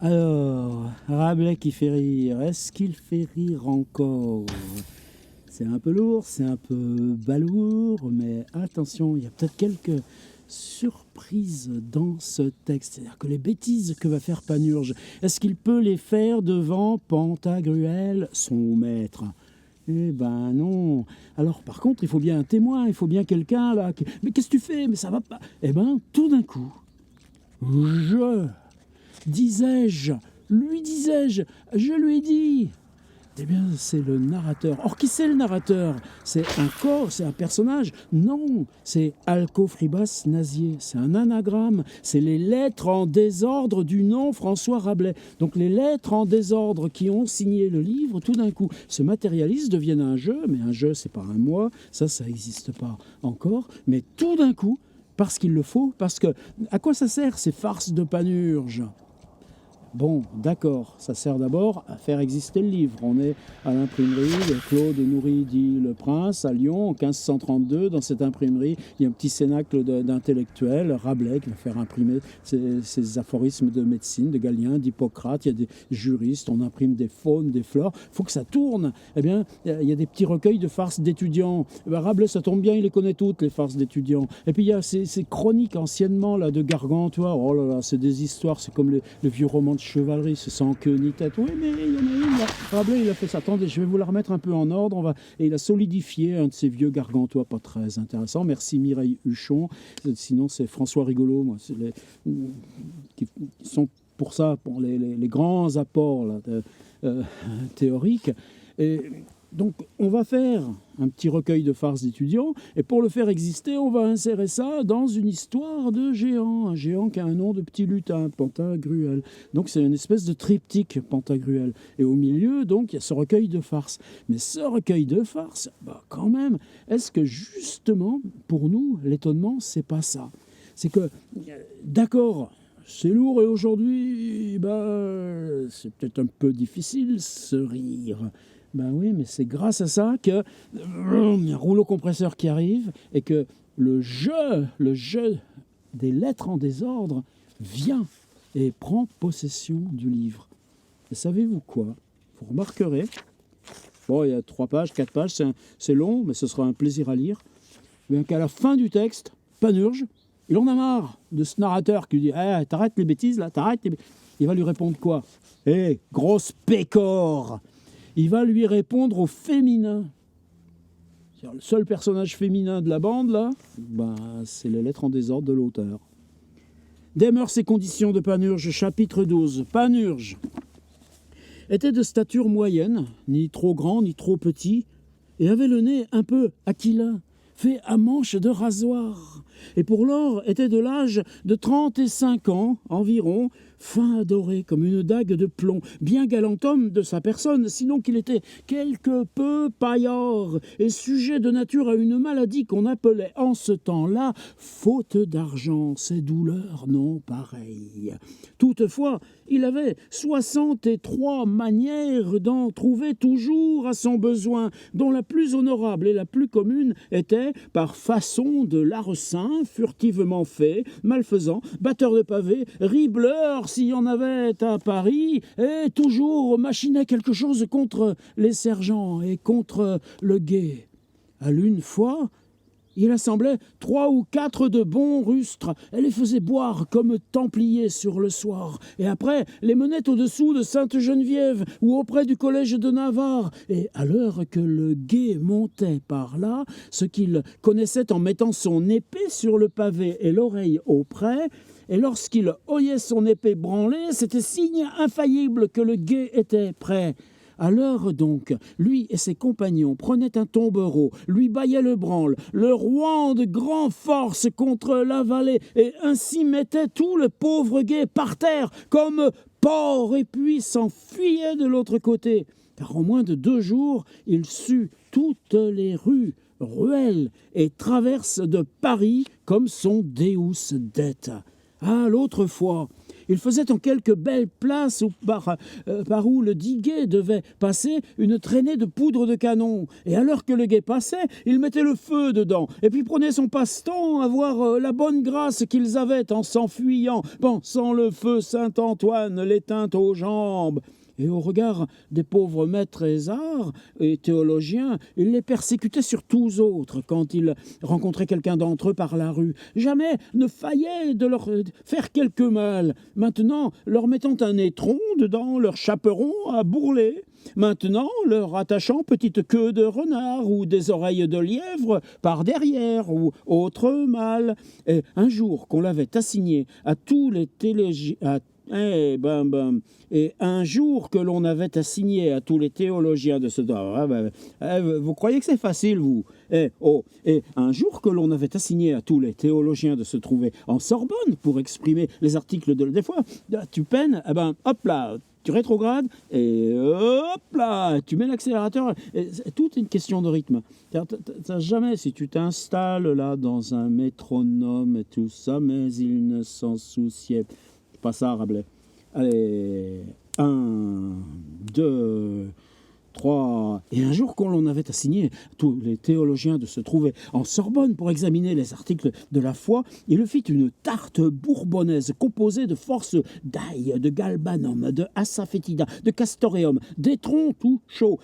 Alors, Rabelais qui fait rire, est-ce qu'il fait rire encore? C'est un peu lourd, c'est un peu balourd, mais attention, il y a peut-être quelques surprises dans ce texte. C'est-à-dire que les bêtises que va faire Panurge, est-ce qu'il peut les faire devant Pantagruel, son maître? Eh ben non. Alors par contre, il faut bien un témoin, il faut bien quelqu'un là. Mais qu'est-ce que tu fais? Mais ça va pas. Eh ben, tout d'un coup, je disais-je, lui disais-je, je lui ai dit. Eh bien, c'est le narrateur. Or, qui c'est le narrateur? C'est un corps, c'est un personnage? Non, c'est Alcofribas Nazier. C'est un anagramme. C'est les lettres en désordre du nom François Rabelais. Donc, les lettres en désordre qui ont signé le livre, tout d'un coup, se matérialisent, deviennent un jeu. Mais un jeu, c'est pas un moi. Ça n'existe pas encore. Mais tout d'un coup, parce qu'il le faut, parce que à quoi ça sert ces farces de Panurge? Bon, d'accord, ça sert d'abord à faire exister le livre. On est à l'imprimerie de Claude Noury dit Le Prince, à Lyon, en 1532. Dans cette imprimerie, il y a un petit cénacle d'intellectuels, Rabelais, qui va faire imprimer ses aphorismes de médecine, de Galien, d'Hippocrate. Il y a des juristes, on imprime des faunes, des flores. Il faut que ça tourne. Eh bien, il y a des petits recueils de farces d'étudiants. Eh bien, Rabelais, ça tombe bien, il les connaît toutes, les farces d'étudiants. Et puis, il y a ces chroniques anciennement là, de Gargantua. Oh là là, c'est des histoires, c'est comme le vieux roman de chevalerie, c'est sans queue ni tête. Oui, mais il y en a une là. Rabelais, il a fait ça. Attendez, je vais vous la remettre un peu en ordre. Et il a solidifié un de ces vieux Gargantua, pas très intéressant. Merci Mireille Huchon. Sinon, c'est François Rigolo. Moi, c'est qui sont pour ça, pour les grands apports là, théoriques. Et donc, on va faire un petit recueil de farces d'étudiants, et pour le faire exister, on va insérer ça dans une histoire de géant, un géant qui a un nom de petit lutin, Pantagruel. Donc, c'est une espèce de triptyque, Pantagruel. Et au milieu, donc, il y a ce recueil de farces. Mais ce recueil de farces, quand même, est-ce que justement, pour nous, l'étonnement, c'est pas ça? C'est que, d'accord, c'est lourd et aujourd'hui, c'est peut-être un peu difficile ce rire. Ben oui, mais c'est grâce à ça que y a un rouleau compresseur qui arrive et que le jeu des lettres en désordre vient et prend possession du livre. Et savez-vous quoi? Vous remarquerez, bon, il y a 3 pages, 4 pages, c'est long, mais ce sera un plaisir à lire, bien qu'à la fin du texte, Panurge, il en a marre de ce narrateur qui lui dit t'arrêtes les bêtises là, t'arrêtes les bêtises. Il va lui répondre quoi? Grosse pécore! Il va lui répondre au féminin. Le seul personnage féminin de la bande, là, c'est les lettres en désordre de l'auteur. Des mœurs et conditions de Panurge, chapitre 12. Panurge était de stature moyenne, ni trop grand, ni trop petit, et avait le nez un peu aquilin, fait à manche de rasoir, et pour lors était de l'âge de 35 ans environ, fin adoré comme une dague de plomb, bien galant homme de sa personne, sinon qu'il était quelque peu paillard et sujet de nature à une maladie qu'on appelait en ce temps-là faute d'argent, ces douleurs non pareilles. Toutefois, il avait 63 manières d'en trouver toujours à son besoin, dont la plus honorable et la plus commune était par façon de larcin, furtivement fait, malfaisant, batteur de pavés, ribleur s'il y en avait à Paris, et toujours machinait quelque chose contre les sergents et contre le guet. À l'une fois, il assemblait 3 ou 4 de bons rustres, et les faisait boire comme templiers sur le soir, et après les menait au-dessous de Sainte-Geneviève ou auprès du collège de Navarre, et à l'heure que le guet montait par là, ce qu'il connaissait en mettant son épée sur le pavé et l'oreille auprès, et lorsqu'il oyait son épée branler, c'était signe infaillible que le guet était prêt. À l'heure donc, lui et ses compagnons prenaient un tombereau, lui bâillaient le branle, le rouant de grande force contre la vallée, et ainsi mettaient tout le pauvre guet par terre, comme porc, et puis s'enfuyaient de l'autre côté. Car en moins de 2 jours, il sut toutes les rues, ruelles et traverses de Paris comme son Deus d'être. Ah, l'autre fois, Il faisait en quelques belles places par où le dit guet devait passer une traînée de poudre de canon. Et à l'heure que le guet passait, il mettait le feu dedans, et puis prenait son passe-temps à voir la bonne grâce qu'ils avaient en s'enfuyant, pensant le feu Saint-Antoine l'éteint aux jambes. Et au regard des pauvres maîtres arts et théologiens, il les persécutait sur tous autres quand il rencontrait quelqu'un d'entre eux par la rue. Jamais ne faillait de leur faire quelque mal. Maintenant, leur mettant un étron dedans leur chaperon à bourreler. Maintenant, leur attachant petite queue de renard ou des oreilles de lièvre par derrière ou autre mal. Et un jour qu'on l'avait assigné à tous les Et un jour que l'on avait assigné à tous les théologiens de ce temps, vous croyez que c'est facile, vous? Et un jour que l'on avait assigné à tous les théologiens de se trouver en Sorbonne pour exprimer les articles de... Des fois, tu peines, hop là, tu rétrogrades, et hop là, tu mets l'accélérateur. C'est toute une question de rythme. T'as jamais, si tu t'installes là dans un métronome et tout ça, mais il ne s'en souciait pas ça, Rabelais. Allez, 1, 2, 3... Et un jour qu'on l'on avait assigné, tous les théologiens de se trouver en Sorbonne pour examiner les articles de la foi, il fit une tarte bourbonnaise composée de force d'ail, de galbanum, de asafoetida, de castoreum, d'étron tout chaud.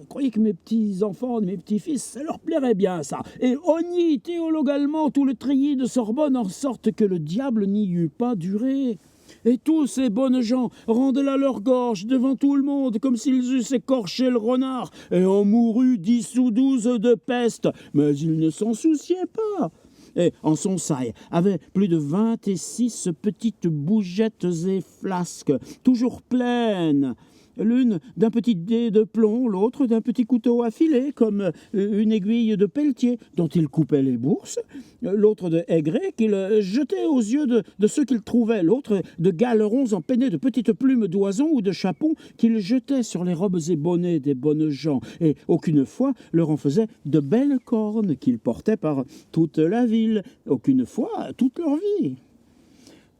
Croyez que mes petits-enfants, mes petits-fils, ça leur plairait bien, ça. Et honni théologalement tout le treillis de Sorbonne, en sorte que le diable n'y eût pas duré. Et tous ces bonnes gens rendaient là leur gorge devant tout le monde, comme s'ils eussent écorché le renard, et en mourut 10 ou 12 de peste. Mais ils ne s'en souciaient pas. Et en son saille avait plus de 26 petites bougettes et flasques, toujours pleines. L'une d'un petit dé de plomb, l'autre d'un petit couteau affilé, comme une aiguille de pelletier, dont il coupait les bourses, l'autre de aigrets qu'il jetait aux yeux de ceux qu'il trouvait, l'autre de galerons empennés de petites plumes d'oison ou de chapons qu'il jetait sur les robes et bonnets des bonnes gens, et aucune fois leur en faisait de belles cornes qu'ils portaient par toute la ville, aucune fois toute leur vie.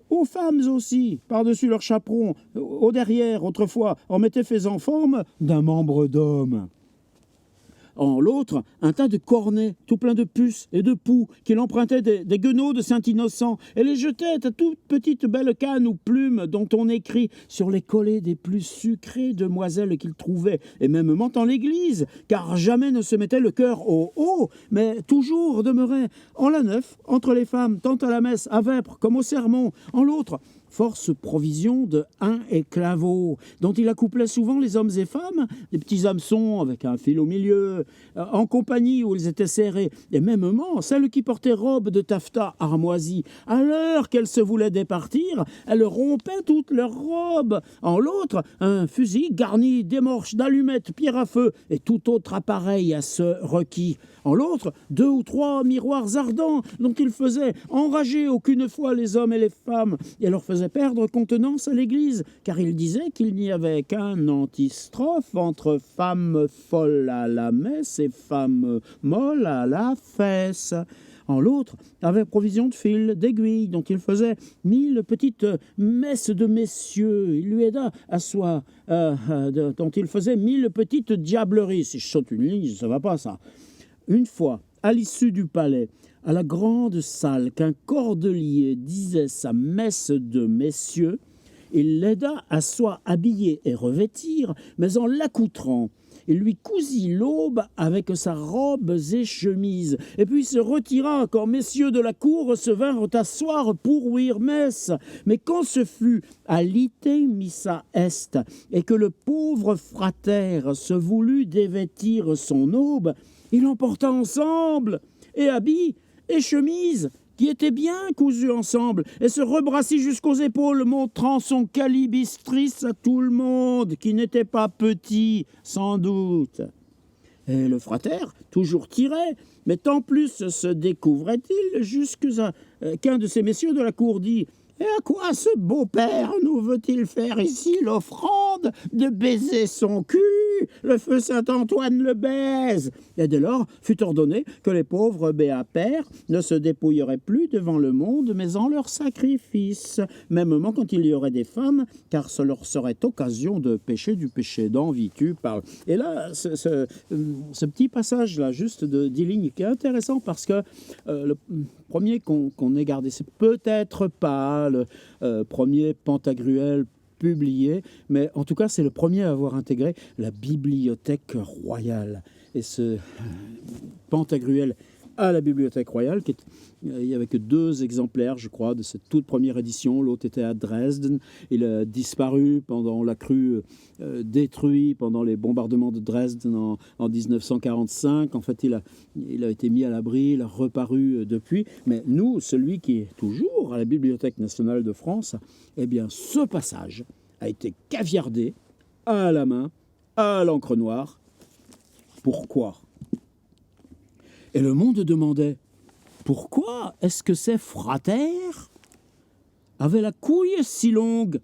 Aux femmes aussi, par-dessus leur chaperon, au derrière, autrefois, on mettait fait en forme d'un membre d'homme. En l'autre, un tas de cornets, tout plein de puces et de poux, qu'il empruntait des guenauds de Saint-Innocent, et les jetait à toutes petites belles cannes ou plumes dont on écrit sur les collets des plus sucrées demoiselles qu'il trouvait, et même en l'église, car jamais ne se mettait le cœur au haut, mais toujours demeurait en la neuf, entre les femmes, tant à la messe, à vêpres, comme au sermon, en l'autre, force provision de un et claveau, dont il accouplait souvent les hommes et femmes, des petits hameçons avec un fil au milieu, en compagnie où ils étaient serrés, et mêmement celles qui portaient robe de taffetas armoisie, à l'heure qu'elles se voulaient départir, elles rompaient toutes leurs robes. En l'autre, un fusil garni d'émorches, d'allumettes, pierres à feu, et tout autre appareil à ce requis. En l'autre, 2 ou 3 miroirs ardents, dont il faisait enrager aucune fois les hommes et les femmes, et leur faisait perdre contenance à l'église, car il disait qu'il n'y avait qu'un antistrophe entre femmes folles à la messe et femmes molles à la fesse. En l'autre, avait provision de fils, d'aiguilles, dont il faisait 1000 petites messes de messieurs. Il lui aida à soi, dont il faisait 1000 petites diableries. Si je saute une ligne, ça va pas, ça. Une fois, à l'issue du palais, à la grande salle qu'un cordelier disait sa messe de messieurs, il l'aida à soi habiller et revêtir, mais en l'accoutrant. Il lui cousit l'aube avec sa robe et chemise, et puis se retira quand messieurs de la cour se vinrent asseoir pour ouïr messe. Mais quand ce fut à lite missa est, et que le pauvre frater se voulut dévêtir son aube, il emporta ensemble et habit et chemise, qui étaient bien cousus ensemble, et se rebrassit jusqu'aux épaules, montrant son calibistris à tout le monde, qui n'était pas petit, sans doute. Et le frater, toujours tirait, mais tant plus se découvrait-il, jusqu'à qu'un de ces messieurs de la cour dit « Et à quoi ce beau-père nous veut-il faire ici l'offrande de baiser son cul ?» le feu Saint-Antoine le baise !» Et dès lors fut ordonné que les pauvres béats-pères ne se dépouilleraient plus devant le monde, mais en leur sacrifice, mêmement quand il y aurait des femmes, car ce leur serait occasion de pécher du péché d'envie. Tu parles. Et là, ce petit passage-là, juste de 10 lignes, qui est intéressant parce que le premier qu'on ait gardé, c'est peut-être pas le premier Pantagruel publié, mais en tout cas, c'est le premier à avoir intégré la bibliothèque royale. Et ce Pantagruel à la Bibliothèque royale, il n'y avait que 2 exemplaires, je crois, de cette toute première édition. L'autre était à Dresden. Il a disparu pendant la crue, détruit pendant les bombardements de Dresden en 1945. En fait, il a été mis à l'abri, il a reparu depuis. Mais nous, celui qui est toujours à la Bibliothèque nationale de France, eh bien, ce passage a été caviardé à la main, à l'encre noire. Pourquoi ? Et le monde demandait « Pourquoi est-ce que ces frater avaient la couille si longue ?»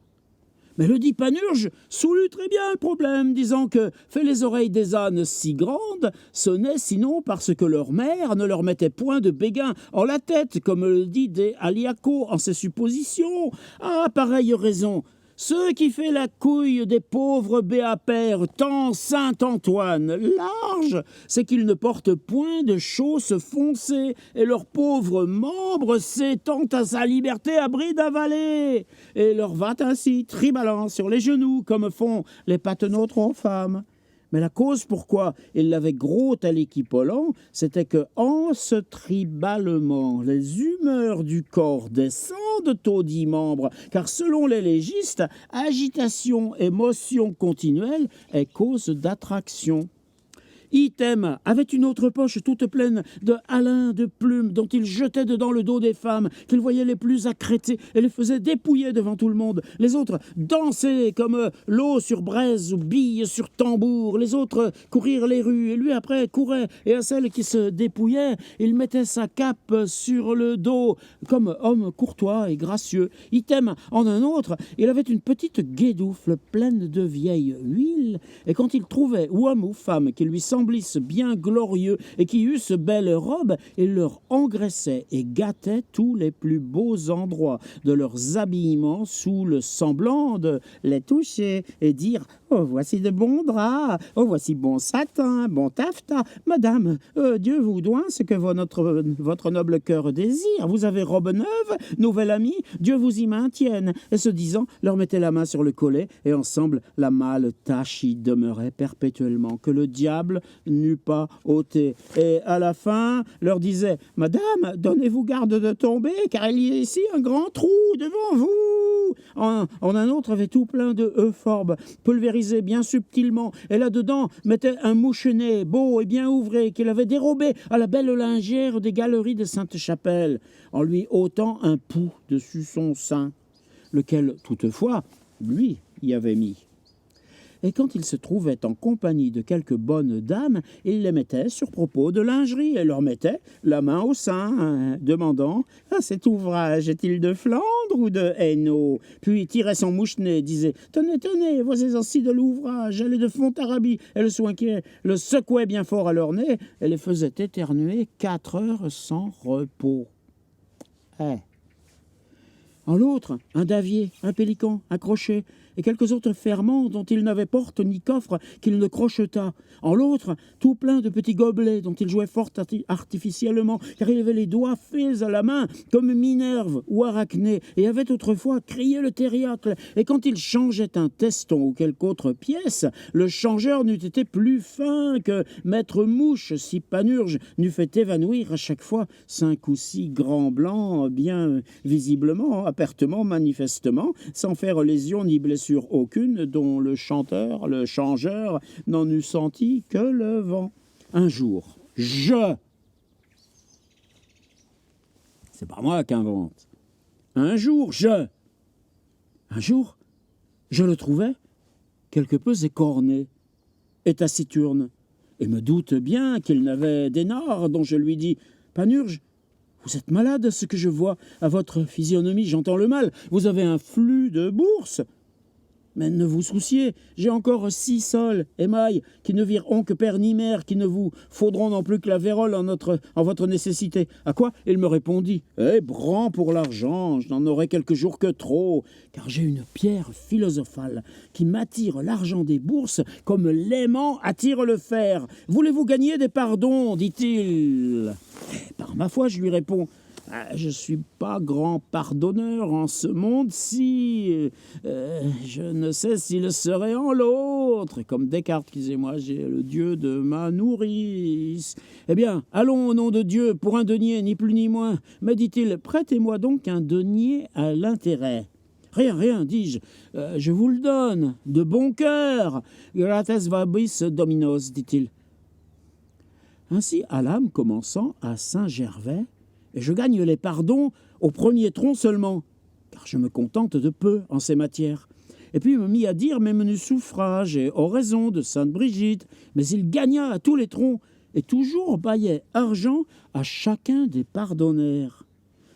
Mais le dit Panurge soulut très bien le problème, disant que « Fait les oreilles des ânes si grandes, ce n'est sinon parce que leur mère ne leur mettait point de béguin en la tête, comme le dit des Aliaco en ses suppositions. Ah, pareille raison !» Ce qui fait la couille des pauvres béats-pères, tant Saint-Antoine large, c'est qu'ils ne portent point de chausses foncées, et leurs pauvres membres s'étendent à sa liberté à bris d'avaler, et leur va ainsi triballant sur les genoux, comme font les patenauds trop femmes. Mais la cause pourquoi il l'avait gros à l'équipolant, c'était que, en ce tribalement, les humeurs du corps descendent aux 10 membres, car selon les légistes, agitation et motion continuelle est cause d'attraction. Item avait une autre poche toute pleine de halins de plumes dont il jetait dedans le dos des femmes qu'il voyait les plus accrétées et les faisait dépouiller devant tout le monde. Les autres dansaient comme l'eau sur braise ou bille sur tambour. Les autres courir les rues et lui après courait, et à celle qui se dépouillait il mettait sa cape sur le dos comme homme courtois et gracieux. Item en un autre il avait une petite guédoufle pleine de vieille huile, et quand il trouvait ou homme ou femme qui lui semblissent bien glorieux et qui eussent belle robe, il leur engraissait et gâtait tous les plus beaux endroits de leurs habillements sous le semblant de les toucher et dire « Oh, voici de bons draps, oh, voici bon satin, bon taffetas. Madame, Dieu vous doit ce que votre noble cœur désire. Vous avez robe neuve, nouvel ami, Dieu vous y maintienne. » Et ce disant, leur mettait la main sur le collet, et ensemble la mâle tâche y demeurait perpétuellement, que le diable n'eût pas ôté. Et à la fin, leur disait « Madame, donnez-vous garde de tomber, car il y a ici un grand trou devant vous. » En un autre avait tout plein de euphorbes, pulvérisés bien subtilement, et là-dedans mettait un mouchenet beau et bien ouvré qu'il avait dérobé à la belle lingère des galeries de Sainte-Chapelle, en lui ôtant un pouls dessus son sein, lequel, toutefois, lui y avait mis. Et quand il se trouvait en compagnie de quelques bonnes dames, il les mettait sur propos de lingerie et leur mettait la main au sein, demandant « Ah, cet ouvrage est-il de Flandre ou de Hainaut ?» Puis tirait son mouchenet et disait « Tenez, tenez, voici de l'ouvrage, elle est de Fontarabie. » Et le secouait bien fort à leur nez et les faisait éternuer 4 heures sans repos. En l'autre, un davier, un pélican, un crochet, et quelques autres ferments dont il n'avait porte ni coffre qu'il ne crochetât. En l'autre, tout plein de petits gobelets dont il jouait fort artificiellement, car il avait les doigts faits à la main, comme Minerve ou Arachné, et avait autrefois crié le thériacle. Et quand il changeait un teston ou quelque autre pièce, le changeur n'eût été plus fin que maître Mouche, si Panurge n'eût fait évanouir à chaque fois 5 ou 6 grands blancs, bien visiblement, apertement, manifestement, sans faire lésion ni blessure aucune, dont le changeur, n'en eût senti que le vent. Un jour, c'est pas moi qu'invente. Un jour, je le trouvais quelque peu écorné et taciturne, et me doute bien qu'il n'avait d'énard, dont je lui dis « Panurge, vous êtes malade à ce que je vois à votre physionomie, j'entends le mal, vous avez un flux de bourse. » Mais ne vous souciez, j'ai encore 6 sols, émail, qui ne vireront que père ni mère, qui ne vous faudront non plus que la vérole en votre nécessité. À quoi il me répondit, bran pour l'argent, je n'en aurai quelques jours que trop, car j'ai une pierre philosophale qui m'attire l'argent des bourses comme l'aimant attire le fer. Voulez-vous gagner des pardons, dit-il. Par ma foi, je lui réponds, je ne suis pas grand pardonneur en ce monde-ci. Je ne sais s'il serait en l'autre. Comme Descartes qui disait, moi, j'ai le Dieu de ma nourrice. Eh bien, allons au nom de Dieu pour un denier, ni plus ni moins. Mais dit-il, prêtez-moi donc un denier à l'intérêt. Rien, dis-je. Je vous le donne, de bon cœur. Gratis vobis dominos, dit-il. Ainsi, à l'âme commençant à Saint-Gervais, et je gagne les pardons au premier tronc seulement, car je me contente de peu en ces matières. Et puis il me mit à dire mes menus suffrages et oraisons de Sainte-Brigitte, mais il gagna à tous les troncs, et toujours baillait argent à chacun des pardonnaires.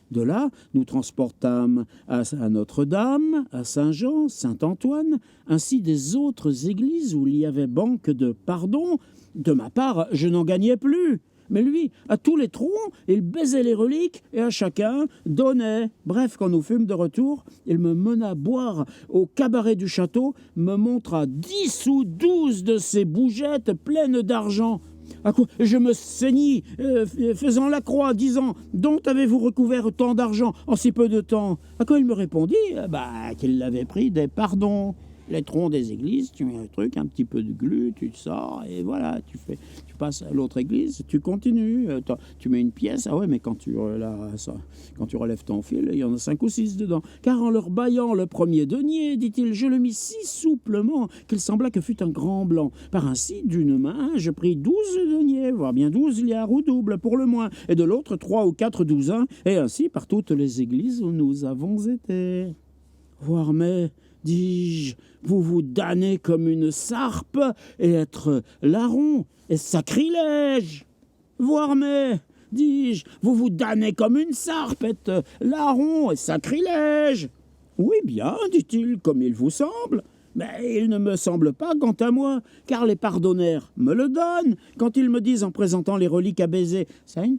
De là, nous transportâmes à Notre-Dame, à Saint-Jean, Saint-Antoine, ainsi des autres églises où il y avait banque de pardon. De ma part, je n'en gagnais plus. Mais lui, à tous les troncs, il baisait les reliques et à chacun donnait. Bref, quand nous fûmes de retour, il me mena boire au cabaret du château, me montra 10 ou 12 de ses bougettes pleines d'argent. À quoi je me saignis, faisant la croix, disant « Dont avez-vous recouvert tant d'argent en si peu de temps ?» À quoi il me répondit qu'il l'avait pris des pardons. Les troncs des églises, tu mets un truc, un petit peu de glu, tu sors, et voilà, tu passes à l'autre église, tu continues, tu mets une pièce, mais quand tu relèves ton fil, il y en a 5 ou 6 dedans. Car en leur baillant le premier denier, dit-il, je le mis si souplement qu'il sembla que fût un grand blanc. Par ainsi, d'une main, je pris 12 deniers, voire bien 12 liards ou double pour le moins, et de l'autre 3 ou 4 douzains, et ainsi par toutes les églises où nous avons été. Voire mais, dis-je, vous vous damnez comme une sarpe, et être larron est sacrilège. Voire mais, dis-je, vous vous damnez comme une sarpe, être larron est sacrilège. Oui bien, dit-il, comme il vous semble. Mais il ne me semble pas quant à moi, car les pardonnaires me le donnent quand ils me disent en présentant les reliques à baiser « C'est une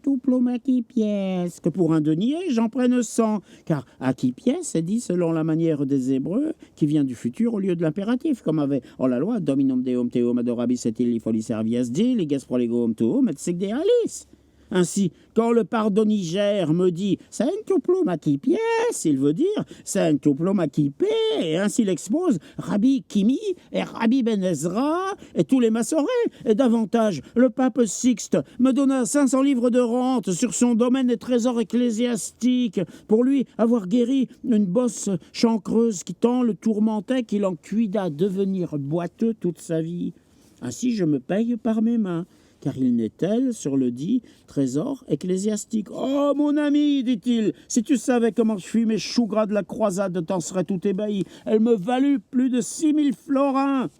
qui pièce » que pour un denier j'en prenne 100, car à qui pièce est dit selon la manière des Hébreux qui vient du futur au lieu de l'impératif, comme avait en la loi « Dominum Deum Teum adorabis et illi foli servias di, liges prolegum tuum et segdealis ». Ainsi, quand le pardonigère me dit « Centuplum qui pièce », il veut dire « Centuplum qui paie », et ainsi l'expose Rabbi Kimi et Rabbi Ben Ezra et tous les Massorés. Et davantage, le pape Sixte me donna 500 livres de rente sur son domaine et trésors ecclésiastiques pour lui avoir guéri une bosse chancreuse qui tant le tourmentait qu'il en cuida devenir boiteux toute sa vie. Ainsi, je me paye par mes mains, car il n'est tel sur le dit trésor ecclésiastique. « Oh, mon ami, dit-il, si tu savais comment je fuis mes choux gras de la croisade, t'en serais tout ébahi. Elle me valut plus de 6000 florins. »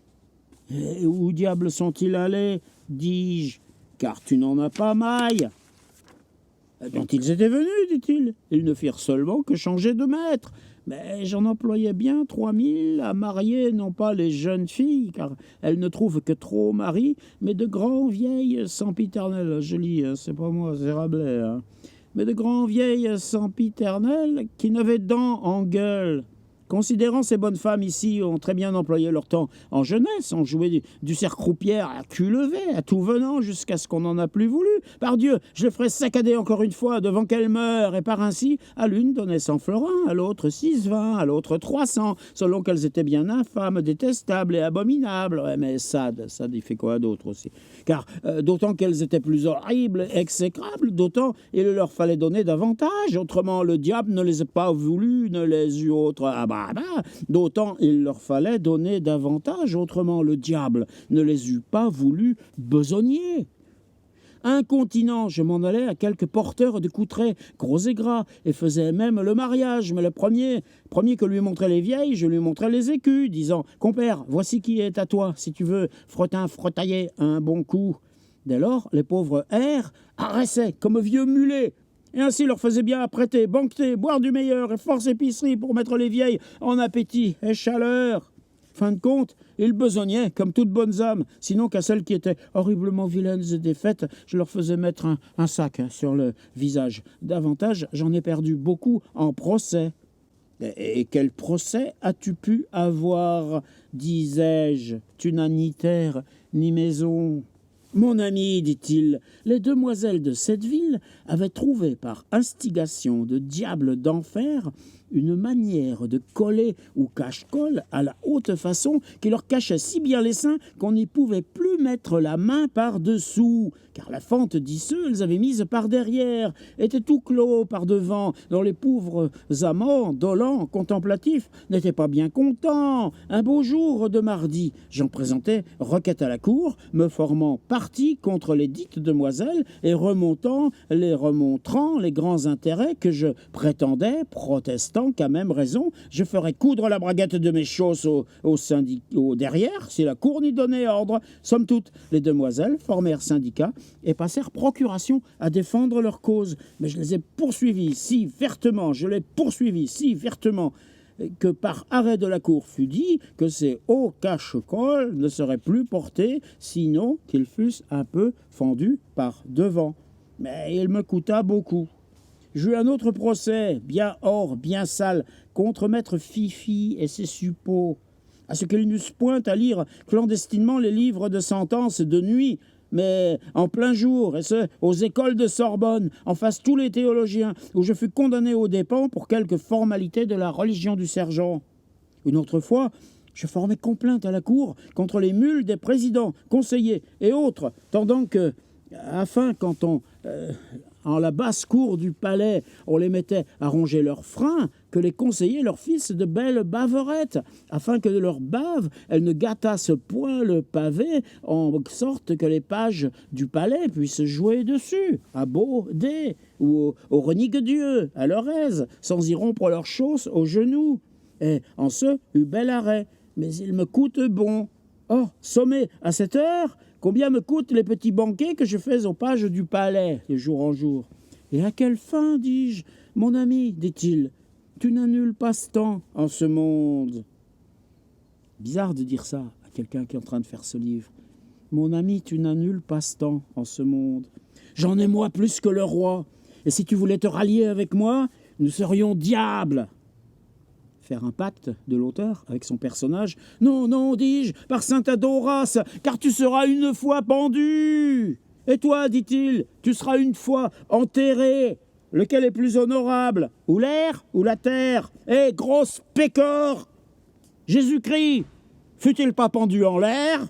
Et où diable sont-ils allés, dis-je, car tu n'en as pas maille. Dont ils étaient venus, dit-il. Ils ne firent seulement que changer de maître. Mais j'en employais bien 3000 à marier, non pas les jeunes filles, car elles ne trouvent que trop mari, mais de grands vieilles sempiternelles. Je lis, c'est pas moi, c'est Rabelais. Mais de grands vieilles sempiternelles qui n'avaient dents en gueule. Considérant ces bonnes femmes ici ont très bien employé leur temps en jeunesse, ont joué du cerf-croupière à cul levé, à tout venant, jusqu'à ce qu'on n'en a plus voulu. Par Dieu, je les ferai saccader encore une fois devant qu'elles meurent, et par ainsi, à l'une donnait 100 florins, à l'autre 620, à l'autre 300, selon qu'elles étaient bien infâmes, détestables et abominables. Ouais, mais Sade, il fait quoi d'autre aussi? Car d'autant qu'elles étaient plus horribles, exécrables, d'autant il leur fallait donner davantage, autrement le diable ne les a pas voulu, ne les eut autres. D'autant il leur fallait donner davantage, autrement le diable ne les eût pas voulu besogner. Incontinent, je m'en allais à quelques porteurs de coutrets, gros et gras, et faisais même le mariage. Mais le premier que lui montrait les vieilles, je lui montrais les écus, disant « Compère, voici qui est à toi, si tu veux frottailler un bon coup. » Dès lors, les pauvres airs harassaient comme vieux mulets, et ainsi leur faisait bien apprêter, banqueter, boire du meilleur et force épicerie pour mettre les vieilles en appétit et chaleur. Fin de compte, ils besognaient, comme toutes bonnes âmes, sinon qu'à celles qui étaient horriblement vilaines et défaites, je leur faisais mettre un sac sur le visage. Davantage, j'en ai perdu beaucoup en procès. Et quel procès as-tu pu avoir, disais-je? Tu n'as ni terre, ni maison. Mon ami, dit-il, les demoiselles de cette ville avaient trouvé par instigation de diables d'enfer une manière de coller ou cache-colle à la haute façon qui leur cachait si bien les seins qu'on n'y pouvait plus mettre la main par-dessous, car la fente d'isseux, elles avaient mise par derrière, était tout clos par devant, dont les pauvres amants, dolents, contemplatifs, n'étaient pas bien contents. Un beau jour de mardi, j'en présentais requête à la cour, me formant partie contre les dites demoiselles et remontrant les grands intérêts que je prétendais, protestant qu'à même raison, je ferais coudre la braguette de mes chausses au derrière, si la cour n'y donnait ordre. Somme toute, les demoiselles formèrent syndicat et passèrent procuration à défendre leur cause. Mais je les ai poursuivis si vertement, que par arrêt de la cour fut dit que ces hauts cache-cols ne seraient plus portés, sinon qu'ils fussent un peu fendus par devant. Mais il me coûta beaucoup. J'eus un autre procès, bien hors, bien sale, contre maître Fifi et ses suppôts, à ce qu'ils n'eussent point à lire clandestinement les livres de sentence de nuit, mais en plein jour, et ce, aux écoles de Sorbonne, en face tous les théologiens, où je fus condamné aux dépens pour quelque formalité de la religion du sergent. Une autre fois, je formai complainte à la cour contre les mules des présidents, conseillers et autres, tendant que, afin en la basse cour du palais, on les mettait à ronger leurs freins, que les conseillers leur fissent de belles baverettes, afin que de leur bave, elles ne gâtassent point le pavé, en sorte que les pages du palais puissent jouer dessus, à beau dé, ou au renique-dieu, à leur aise, sans y rompre leurs chausses aux genoux. Et en ce eut bel arrêt, mais il me coûte bon. Oh, sommé à cette heure, combien me coûtent les petits banquets que je fais aux pages du palais, de jour en jour? Et à quelle fin, dis-je? Mon ami, dit-il, tu n'as nul passe-temps en ce monde. Bizarre de dire ça à quelqu'un qui est en train de faire ce livre. Mon ami, tu n'as nul passe-temps en ce monde. J'en ai moi plus que le roi. Et si tu voulais te rallier avec moi, nous serions diables. Faire un pacte de l'auteur avec son personnage. Non, non, dis-je, par saint Adoras, car tu seras une fois pendu. Et toi, dit-il, tu seras une fois enterré. Lequel est plus honorable, ou l'air ou la terre? Eh, grosse pécore! Jésus-Christ, fut-il pas pendu en l'air?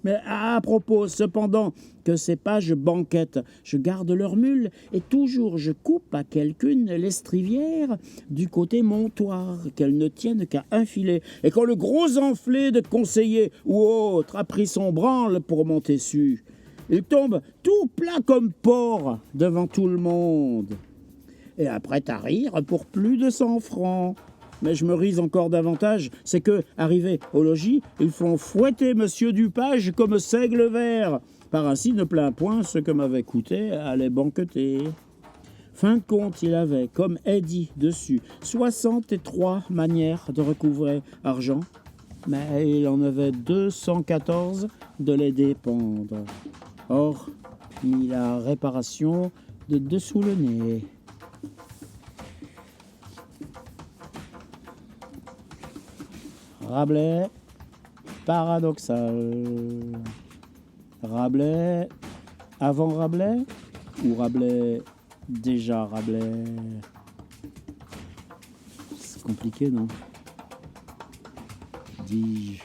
Mais à propos, cependant, que ces pages banquettes, je garde leurs mules, et toujours je coupe à quelqu'une l'estrivière du côté montoir, qu'elles ne tiennent qu'à un filet. Et quand le gros enflé de conseiller ou autre a pris son branle pour monter su, il tombe tout plat comme porc devant tout le monde. Et après à rire pour plus de 100 francs. Mais je me rise encore davantage, c'est que, arrivés au logis, ils font fouetter monsieur Dupage comme seigle vert. Par ainsi ne plaint point ce que m'avait coûté à les banqueter. Fin de compte, il avait, comme est dit dessus, 63 manières de recouvrer argent, mais il en avait 214 de les dépendre. Or, il a réparation de dessous le nez. Rabelais, paradoxal. Rabelais, avant Rabelais ou Rabelais, déjà Rabelais? C'est compliqué, non? Dis-je.